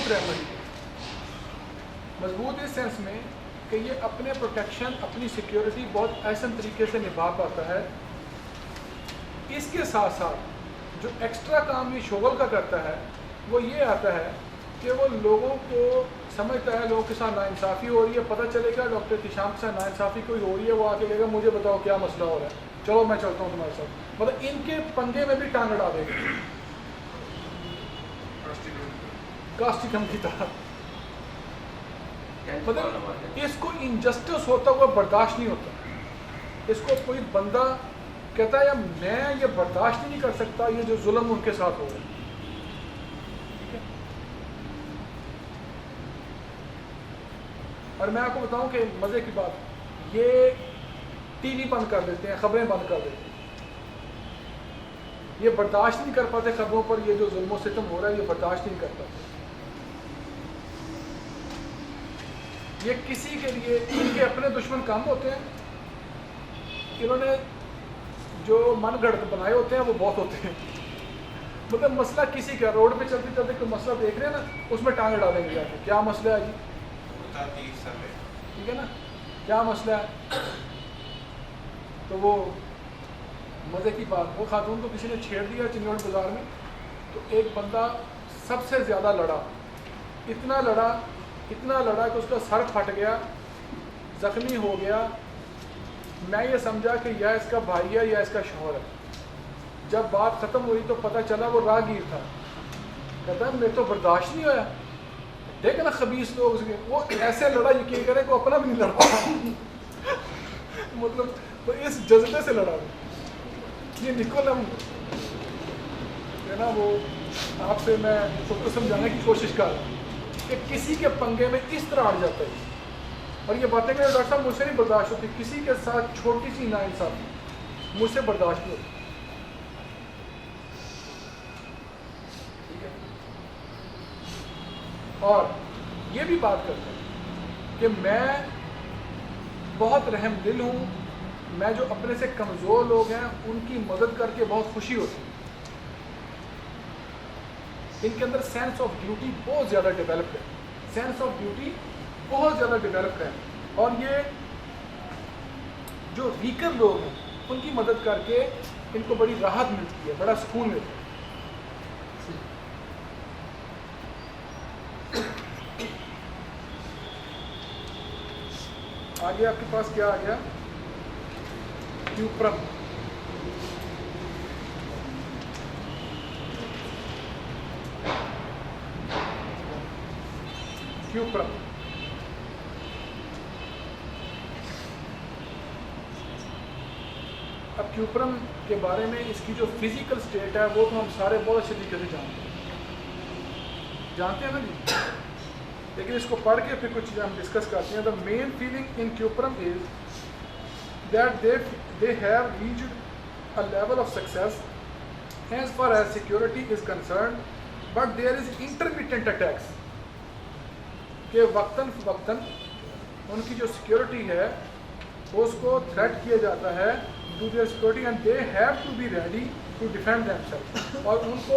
मजबूत रहे मरीज, मजबूत इस सेंस में कि ये अपने प्रोटेक्शन, अपनी सिक्योरिटी बहुत ऐसा तरीके से निभा पाता है। इसके साथ साथ जो एक्स्ट्रा काम ये शोगल का करता है वो ये आता है कि वो लोगों को समझता है लोगों के साथ नाइंसाफ़ी हो रही है, पता चलेगा डॉक्टर इत्तिशाम के साथ नाइंसाफ़ी कोई हो रही है, वो आके कहेगा मुझे बताओ क्या मसला हो रहा है, चलो मैं चलता हूँ तुम्हारे साथ। मतलब इनके पंगे में भी टांग अड़ा देगा कास्टिकम की तरह। मतलब इसको इनजस्टिस होता हुआ बर्दाश्त नहीं होता। इसको कोई बंदा कहता है या मैं ये बर्दाश्त नहीं कर सकता ये जो जुल्म उनके साथ हो रहा है। और मैं आपको बताऊं कि मज़े की बात, ये टीवी बंद कर देते हैं, खबरें बंद कर देते हैं, ये बर्दाश्त नहीं कर पाते खबरों पर ये जो जुल्म सितम हो रहा है, ये बर्दाश्त नहीं कर पाते। ये किसी के लिए इनके अपने दुश्मन कम होते हैं, इन्होंने जो मन गढ़ बनाए होते हैं वो बहुत होते हैं। मतलब मसला किसी का, रोड पे चलते चलते कोई मसला देख रहे हैं ना, उसमें टांग डालेंगे जाके, क्या मसला है जी, ठीक है ना, क्या मसला है। तो वो मज़े की बात, वो खातून को किसी ने छेड़ दिया चिन्नौर बाज़ार में, तो एक बंदा सबसे ज़्यादा लड़ा, इतना लड़ा कि उसका सर फट गया, ज़ख्मी हो गया। मैं ये समझा कि या इसका भाई है या इसका शौहर है। जब बात ख़त्म हुई तो पता चला वो राहगीर था। कहता है मेरे तो बर्दाश्त नहीं होया, देख ना खबीस लोग, वो ऐसे लड़ा, यकीन करें को अपना भी नहीं लड़ा मतलब तो इस जज्बे से लड़ा ये निकोलम है ना। वो आपसे मैं सबको समझाने की कोशिश कर रहा हूँ कि किसी के पंगे में इस तरह अड़ जाता है। और ये बातें करें डॉक्टर साहब मुझसे नहीं बर्दाश्त होती, किसी के साथ छोटी सी नाइंसाफ़ी मुझसे बर्दाश्त नहीं होती, ठीक है। और ये भी बात करते हैं कि मैं बहुत रहम दिल हूँ, मैं जो अपने से कमज़ोर लोग हैं उनकी मदद करके बहुत खुशी होती है। इनके अंदर सेंस ऑफ ड्यूटी बहुत ज़्यादा डेवलप्ड है, सेंस ऑफ ड्यूटी बहुत ज़्यादा डेवलप्ड है। और ये जो वीकर लोग हैं उनकी मदद करके इनको बड़ी राहत मिलती है, बड़ा सुकून मिलता है। आगे आपके पास क्या आ गया, क्यूप्रम। क्यूप्रम अब क्यूप्रम के बारे में इसकी जो फिजिकल स्टेट है वो तो हम सारे बहुत अच्छे तरीके से जानते हैं ना जी, लेकिन इसको पढ़ के फिर कुछ चीज़ें हम डिस्कस करते हैं। The main feeling in cuprum is that they have reached a level of success as far as security is concerned, but there is intermittent attacks कि वक्तन वक्तन उनकी जो सिक्योरिटी है उसको थ्रेट किया जाता है to their security and they have to be ready to defend themself, और उनको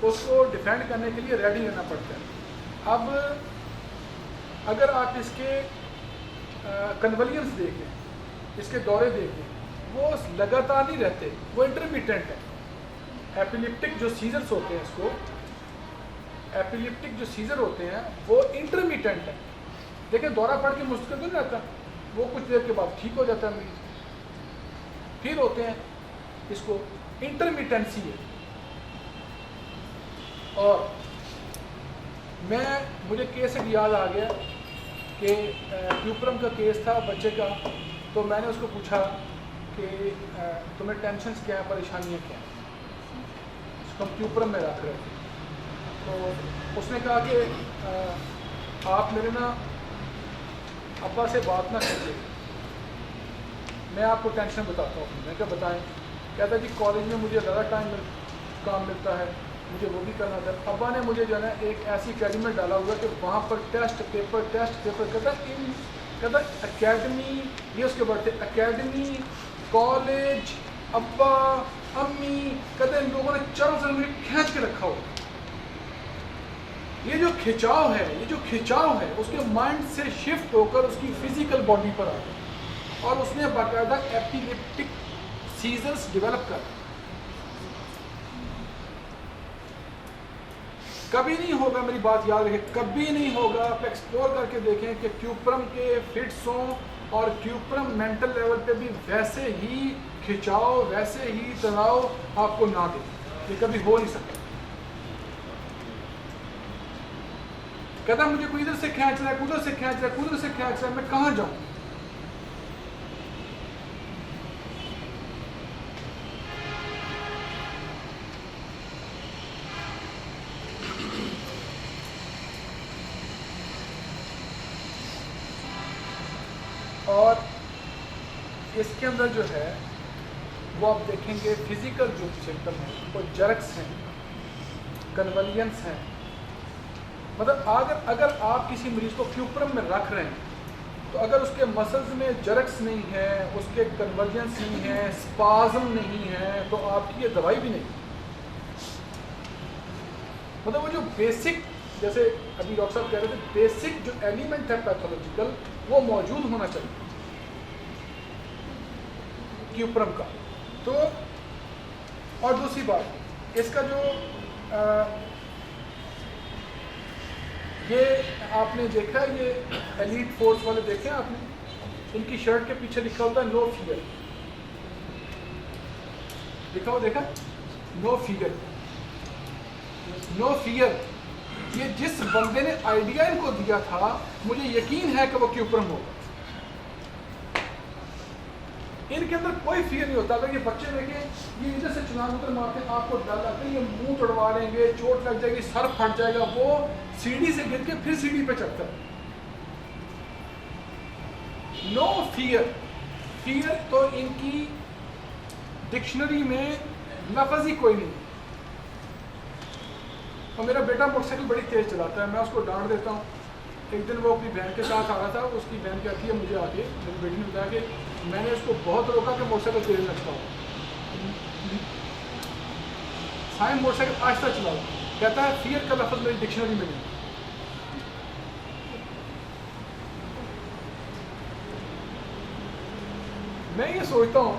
उसको डिफेंड करने के लिए रेडी रहना पड़ता है। अब अगर आप इसके कन्वलियंस देखें, इसके दौरे देखें, वो लगातार नहीं रहते, वो इंटरमिटेंट है। एपिलिप्टिक जो सीजर्स होते हैं, इसको एपिलिप्टिक जो सीजर होते हैं वो इंटरमिटेंट है। देखिए दौरा पड़ के मुश्किल नहीं रहता, वो कुछ देर के बाद ठीक हो जाता है मरीज, फिर होते हैं, इसको इंटरमिटेंसी है। और मुझे केस एक याद आ गया कि क्यूप्रम का केस था बच्चे का, तो मैंने उसको पूछा कि तुम्हें टेंशन क्या है, परेशानियाँ क्या हैं, उसको हम क्यूप्रम में रख रहे थे। तो उसने कहा कि आप मेरे ना अब्बा से बात ना कीजिए, मैं आपको टेंशन बताता हूँ। मैं क्या बताएं? कहता जी कॉलेज में मुझे ज़्यादा काम मिलता है, मुझे वो भी करना था। अब्बा ने मुझे जो है ना एक ऐसी अकेडमी में डाला हुआ कि वहाँ पर टेस्ट पेपर कहता अकेडमी, ये उसके बढ़ते अकेडमी, कॉलेज, अब्बा, अम्मी, कहते इन लोगों ने चारों से मुझे खींच के रखा हो। ये जो खिंचाव है उसके माइंड से शिफ्ट होकर उसकी फिजिकल बॉडी पर आ गया और उसने बाकायदा एपिलेप्टिक सीजर्स डेवलप कर। कभी नहीं होगा, मेरी बात याद रखें, कभी नहीं होगा। आप एक्सप्लोर करके देखें कि क्यूप्रम के फिट्स हों और क्यूप्रम मेंटल लेवल पे भी वैसे ही खिंचाव, वैसे ही तनाव आपको ना दे। ये कभी हो नहीं सकता। कहता मुझे कोई इधर से खींच रहा है, उधर से खींच रहा है, उधर से खींच रहा है, मैं कहाँ जाऊं? और इसके अंदर जो है वो आप देखेंगे फिजिकल जो सिम्टम है वो जर्क्स हैं, कन्वलियंस हैं। मतलब अगर आप किसी मरीज को क्यूप्रम में रख रहे हैं तो अगर उसके मसल्स में जर्क्स नहीं है, उसके कन्वलियंस नहीं है, स्पाज्म नहीं है, तो आपकी ये दवाई भी नहीं। मतलब वो जो बेसिक, जैसे अभी डॉक्टर साहब कह रहे थे, बेसिक जो एलिमेंट है पैथोलॉजिकल वो मौजूद होना चाहिए क्यूप्रम का। तो और दूसरी बात, इसका जो ये आपने देखा, ये एलीट फोर्स वाले देखे आपने, इनकी शर्ट के पीछे लिखा होता है नो फियर, लिखा हो देखा, नो फियर, नो फियर। ये जिस बंदे ने आइडिया इनको दिया था, मुझे यकीन है कि वो क्यूप्रम होगा। इनके अंदर कोई फियर नहीं होता। अगर ये बच्चे देखें, ये इधर से छलांग उधर मारते हैं, आपको डर लगता है ये मुंह तोड़वा लेंगे, चोट लग जाएगी, सर फट जाएगा। वो सीढ़ी से गिर के फिर सीढ़ी पे चढ़ता है। No fear. फियर तो इनकी डिक्शनरी में लफ्ज़ ही कोई नहीं। और मेरा बेटा मोटरसाइकिल बड़ी तेज़ चलाता है, मैं उसको डांट देता हूँ। एक दिन वो अपनी बहन के साथ आ रहा था, उसकी बहन कहती है मुझे आके, मेरी बेटी ने बताया कि मैंने उसको बहुत रोका कि मोटरसाइकिल तेज़ न चलाओ, साइम मोटरसाइकिल आहिस्ता चलाओ। कहता है फियर का लफ्ज़ मेरी डिक्शनरी में नहीं। मैं ये सोचता हूँ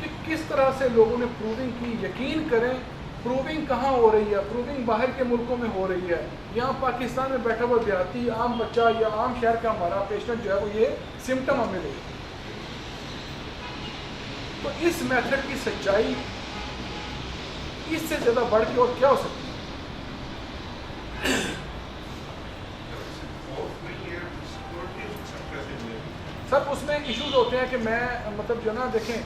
कि किस तरह से लोगों ने प्रूविंग की। यकीन करें, प्रूविंग कहाँ हो रही है? प्रूविंग बाहर के मुल्कों में हो रही है। यहाँ पाकिस्तान में बैठा हुआ देहाती आम बच्चा या आम शहर का हमारा पेशेंट जो है वो ये सिम्टम हमें दे। तो इस मेथड की सच्चाई इससे ज़्यादा बढ़ के और क्या हो सकती है? सब उसमें इश्यूज होते हैं कि मैं मतलब जो ना देखें,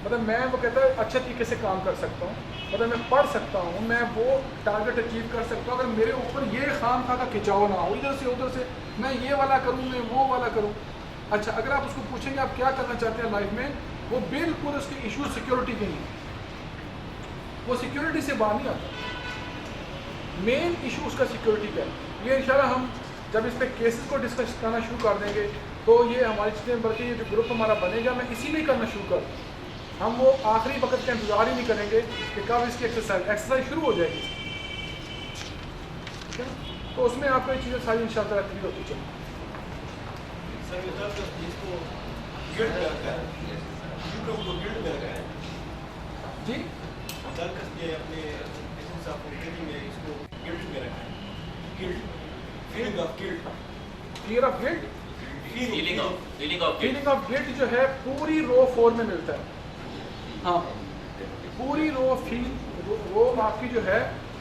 मतलब मैं वो कहता है अच्छे तरीके से काम कर सकता हूँ, मतलब मैं पढ़ सकता हूँ, मैं वो टारगेट अचीव कर सकता हूँ। अगर मेरे ऊपर ये खाम का खिंचाव ना हो, इधर से उधर से मैं ये वाला करूँ, मैं वो वाला करूँ। अच्छा, अगर आप उसको पूछेंगे आप क्या करना चाहते हैं लाइफ में, वो बिल्कुल उसके इशू सिक्योरिटी के नहीं, वो सिक्योरिटी से बाहर नहीं आता। मेन इशू उसका सिक्योरिटी का है। ये इंशाल्लाह हम जब इस पर केसेस को डिस्कस करना शुरू कर देंगे तो ये हमारी चीज़ें, बल्कि ये जो ग्रुप हमारा बनेगा मैं इसी में करना शुरू कर, हम वो आखिरी वक्त का इंतजार ही नहीं करेंगे कि कब इसकी एक्सरसाइज शुरू हो जाएगी। ठीक है, तो उसमें आपको ये चीज़ें सारी इंशाल्लाह क्लियर होती चलेंगी। जी fear of guilt, feeling of guilt जो है पूरी रो 4 में मिलता है। हाँ, पूरी रो आपकी जो है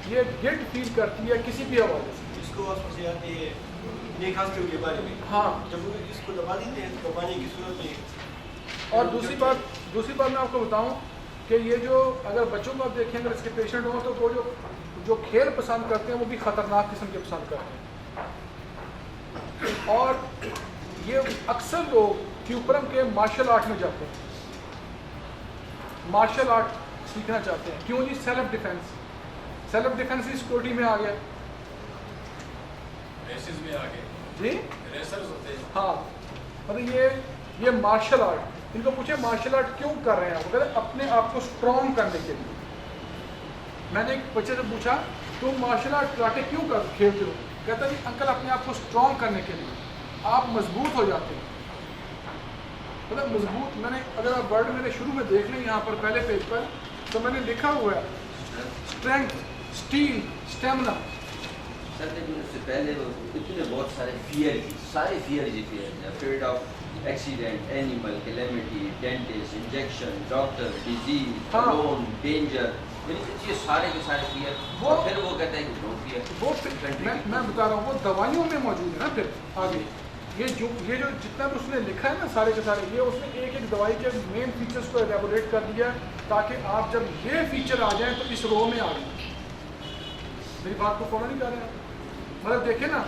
ये गिल्ट फील करती है किसी भी हवाले से। इसको समझ आती है नेखास्तियों के बारे में। हाँ, जब इसको दबा देते हैं तो दबाने की सूरत में। और दूसरी बात मैं आपको बताऊं कि ये जो अगर बच्चों को आप देखें, अगर इसके पेशेंट हों तो वो जो खेल पसंद करते हैं वो भी ख़तरनाक किस्म के पसंद करते हैं। और ये अक्सर लोग क्यूप्रम के मार्शल आर्ट में जाते हैं, मार्शल आर्ट सीखना चाहते हैं। क्यों जी? सेल्फ डिफेंस ही सिक्योरिटी में आ गया, रेसेस में आ गए जी रेसर्स होते हैं। हाँ, मतलब ये मार्शल आर्ट, इनको पूछे मार्शल आर्ट क्यों कर रहे हैं? वो कहते हैं अपने आप को स्ट्रॉन्ग करने के लिए। मैंने एक बच्चे से पूछा तुम मार्शल आर्ट कराटे क्यों खेलते हो? कहता जी अंकल अपने आप को स्ट्रॉन्ग करने के लिए आप मजबूत हो जाते हैं। मतलब मजबूत, मैंने अगर आप वर्ड मेरे शुरू में देख लें यहाँ पर पहले पेज पर, तो मैंने लिखा हुआ है स्ट्रेंथ, स्टील, स्टेमिना। सर लेकिन उससे पहले वो इतने बहुत सारे फियर की, सारे फियर जी फियर हैं, फेड of accident, animal calamity, dentist, injection, doctor, disease, हाँ। लोन, डेंजर, ये सारे के सारे फियर। वो- और फिर वो कहता है कि नो फियर। वो मैं बता रहा हूँ वो दवाइयों में मौजूद है ना। फिर आगे ये जो जितना भी उसने लिखा है ना सारे के सारे, ये उसने एक एक दवाई के मेन फीचर्स को एलेबोरेट कर दिया है, ताकि आप जब ये फीचर आ जाए तो इस रो में आ जाए। मेरी बात को फॉलो नहीं कर रहे हैं? मतलब देखें ना,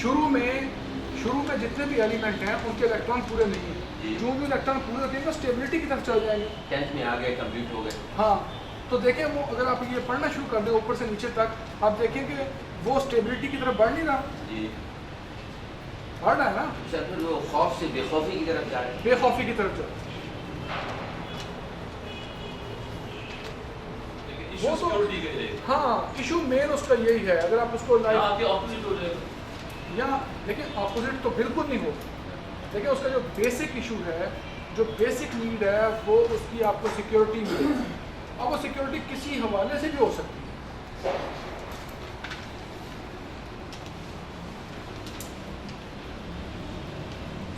शुरू में जितने भी एलिमेंट हैं उनके इलेक्ट्रॉन पूरे नहीं जी। है। जो भी इलेक्ट्रॉन पूरे होते हैं तो स्टेबिलिटी की तरफ चल जाएंगे। 10th में आ गए, कंप्लीट हो गए। हाँ, तो देखें वो अगर आप ये पढ़ना शुरू कर दें ऊपर से नीचे तक, आप देखेंगे वो स्टेबिलिटी की तरफ बढ़ नहीं रहा, जी बढ़ रहा है ना, सर, फिर वो खौफ से बेखौफी की तरफ जा रहे हैं। बेखौफी की तरफ चल। लेकिन वो इशू तो- सिक्योरिटी के लिए हाँ, इशू मेन उसका यही है। अगर आप उसको यहाँ लाइक आपके ऑपोजिट हो जाएगा। या देखिए अपोजिट तो बिल्कुल नहीं हो। देखिए उसका जो बेसिक इशू है, जो बेसिक नीड है, वो उसकी आपको सिक्योरिटी मिले। अब वो सिक्योरिटी किसी हवाले से भी हो सकती है।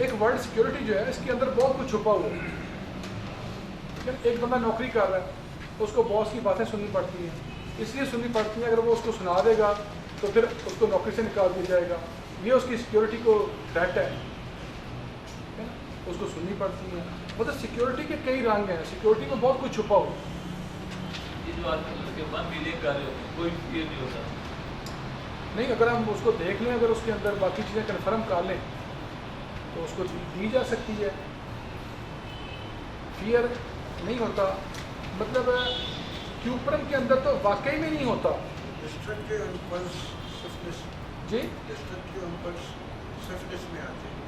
एक वर्ड सिक्योरिटी जो है, इसके अंदर बहुत कुछ छुपा हुआ है। ठीक है, एक बंदा नौकरी कर रहा है, उसको बॉस की बातें सुननी पड़ती हैं, इसलिए सुननी पड़ती हैं, अगर वो उसको सुना देगा तो फिर उसको नौकरी से निकाल दिया जाएगा। ये उसकी सिक्योरिटी को थ्रेट है, ठीक है ना? उसको सुननी पड़ती है। मतलब सिक्योरिटी के कई रंग हैं, सिक्योरिटी में बहुत कुछ छुपा हुआ है। ये जो आदमी उसके मन बिलीव कर रहे होते हैं, कोई फियर नहीं होता। नहीं, अगर हम उसको देख लें, अगर उसके अंदर बाकी चीज़ें कन्फर्म कर लें तो उसको दी जा सकती है। फियर नहीं होता, मतलब क्यूप्रम के अंदर तो वाकई में नहीं होता डिस्ट्रक्टिव इम्पल्स स्विफ्टनेस, जी। डिस्ट्रक्टिव इम्पल्स स्विफ्टनेस में आते हैं।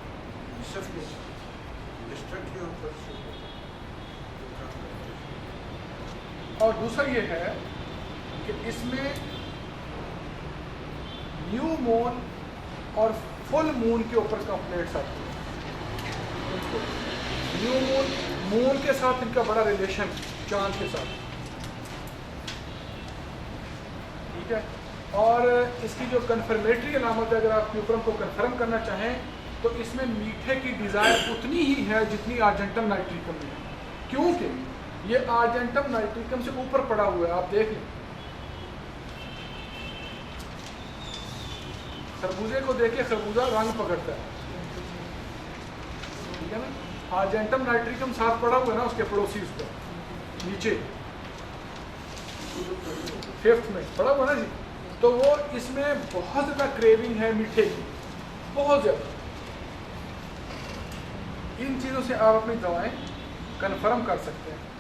Swiftness, destructive impulse. और दूसरा ये है कि इसमें न्यू मून और फुल मून के ऊपर कंप्लेंट्स आती हैं। न्यू मून के साथ इनका बड़ा रिलेशन, चांद के साथ, ठीक है। और इसकी जो कन्फर्मेटरी अलामत है, अगर आप क्यूप्रम को कन्फर्म करना चाहें तो इसमें मीठे की डिज़ायर उतनी ही है जितनी आर्जेंटम नाइट्रिकम में है, क्योंकि ये आर्जेंटम नाइट्रिकम से ऊपर पड़ा हुआ है। आप देख लें, खरबूजे को देख के खरबूजा रंग पकड़ता है, ठीक है ना। आर्जेंटम नाइट्रिकम साथ पड़ा हुआ है ना उसके पड़ोसी, उसका नीचे 5th में पड़ा हुआ ना जी। तो वो इसमें बहुत ज़्यादा क्रेविंग है मीठे की, बहुत ज़्यादा। इन चीज़ों से आप अपनी दवाएं कन्फर्म कर सकते हैं।